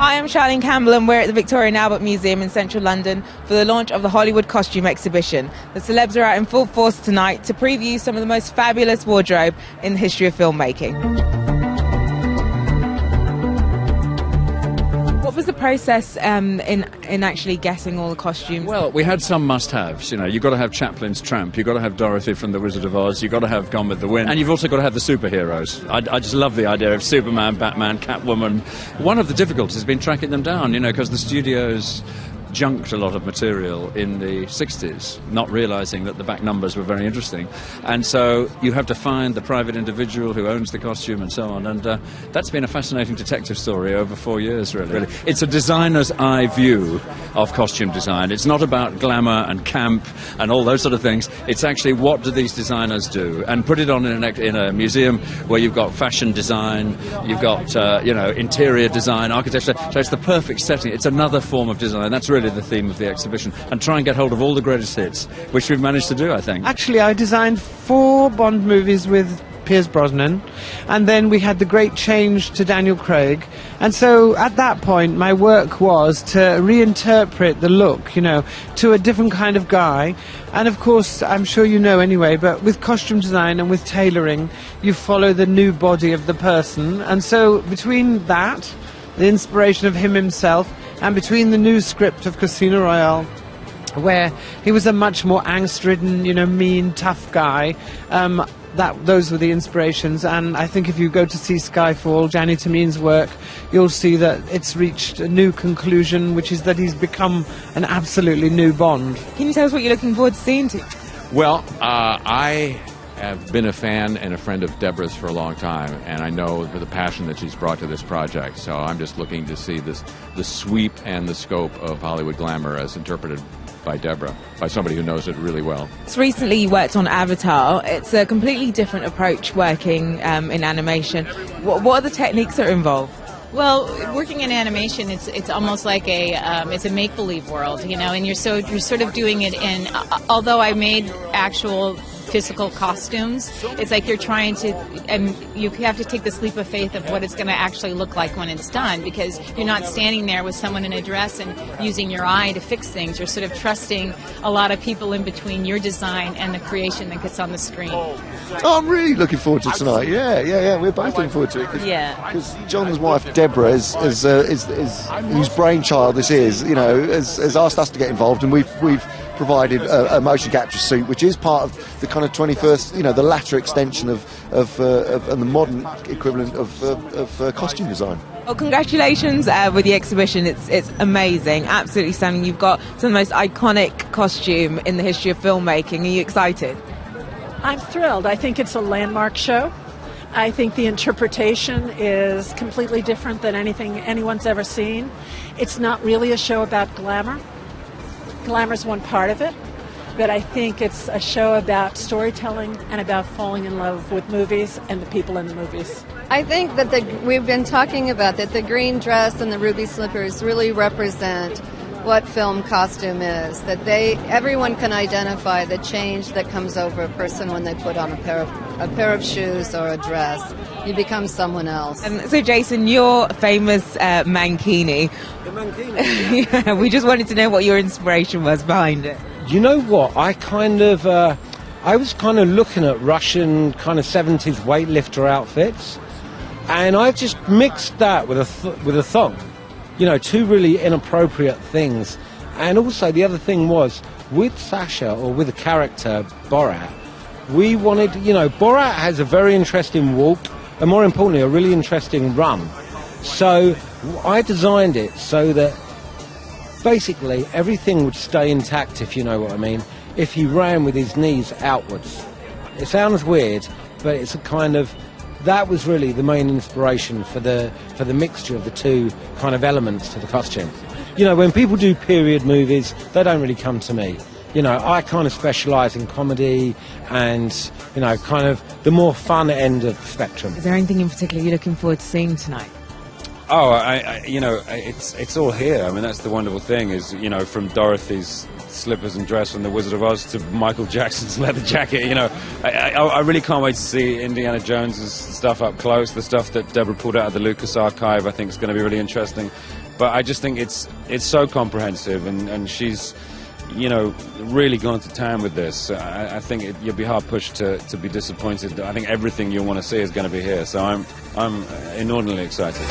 Hi, I'm Charlene Campbell and we're at the Victoria and Albert Museum in central London for the launch of the Hollywood Costume Exhibition. The celebs are out in full force tonight to preview some of the most fabulous wardrobe in the history of filmmaking. What was the process in actually getting all the costumes? Well, we had some must-haves. You know, you've got to have Chaplin's Tramp, you've got to have Dorothy from The Wizard of Oz, you've got to have Gone with the Wind, and you've also got to have the superheroes. I just love the idea of Superman, Batman, Catwoman. One of the difficulties has been tracking them down, you know, because the studios junked a lot of material in the 60s, not realising that the back numbers were very interesting. And so you have to find the private individual who owns the costume and so on. And that's been a fascinating detective story over 4 years, really. It's a designer's eye view of costume design. It's not about glamour and camp and all those sort of things. It's actually what do these designers do? And put it on in a museum where you've got fashion design, you've got you know, interior design, architecture. So it's the perfect setting. It's another form of design. That's really the theme of the exhibition, and try and get hold of all the greatest hits, which we've managed to do, I think. Actually, I designed 4 Bond movies with Pierce Brosnan, and then we had the great change to Daniel Craig, and so at that point my work was to reinterpret the look, you know, to a different kind of guy. And of course, I'm sure you know anyway, but with costume design and with tailoring, you follow the new body of the person. And so between that, the inspiration of him himself, and between the new script of Casino Royale, where he was a much more angst-ridden, you know, mean, tough guy, those were the inspirations. And I think if you go to see Skyfall, Gianni Tamin's work, you'll see that it's reached a new conclusion, which is that he's become an absolutely new Bond. Can you tell us what you're looking forward to seeing? Well, I have been a fan and a friend of Deborah's for a long time, and I know the passion that she's brought to this project. So I'm just looking to see the sweep and the scope of Hollywood glamour as interpreted by Deborah, by somebody who knows it really well. So recently you worked on Avatar. It's a completely different approach working in animation. What are the techniques that are involved? Well, working in animation, it's almost like it's a make-believe world, you know, and you're sort of doing it in. Although I made actual physical costumes, it's like you're trying to, and you have to take this leap of faith of what it's going to actually look like when it's done, because you're not standing there with someone in a dress and using your eye to fix things. You're sort of trusting a lot of people in between your design and the creation that gets on the screen. Oh, I'm really looking forward to tonight. Yeah. We're both looking forward to it. Because John's wife Deborah, whose brainchild this is, you know, has asked us to get involved, and we've provided a motion capture suit, which is part of the kind of 21st, you know, the latter extension of the modern equivalent of costume design. Well, congratulations with the exhibition. It's amazing, absolutely stunning. You've got some of the most iconic costume in the history of filmmaking. Are you excited? I'm thrilled. I think it's a landmark show. I think the interpretation is completely different than anything anyone's ever seen. It's not really a show about glamour. Glamour's one part of it, but I think it's a show about storytelling and about falling in love with movies and the people in the movies. I think that we've been talking about that the green dress and the ruby slippers really represent what film costume is, that everyone can identify the change that comes over a person when they put on a pair of shoes or a dress. You become someone else. So Jason, you're famous Mankini. The Mankini? Yeah, we just wanted to know what your inspiration was behind it. You know what, I was kind of looking at Russian kind of 70s weightlifter outfits, and I just mixed that with a thong. You know, 2 really inappropriate things. And also the other thing was, with Sasha, or with the character Borat, we wanted, you know, Borat has a very interesting walk, and more importantly, a really interesting run. So I designed it so that basically everything would stay intact, if you know what I mean, if he ran with his knees outwards. It sounds weird, but it's a kind of, that was really the main inspiration for the mixture of the 2 kind of elements to the costume. You know, when people do period movies, they don't really come to me. You know, I kind of specialise in comedy and, you know, kind of the more fun end of the spectrum. Is there anything in particular you're looking forward to seeing tonight? Oh, it's all here. I mean, that's the wonderful thing is, from Dorothy's slippers and dress from The Wizard of Oz to Michael Jackson's leather jacket, I really can't wait to see Indiana Jones's stuff up close. The stuff that Deborah pulled out of the Lucas archive, I think is going to be really interesting. But I just think it's so comprehensive, and she's, really gone to town with this. I think you'll be hard pushed to be disappointed. I think everything you want to see is going to be here. So I'm inordinately excited.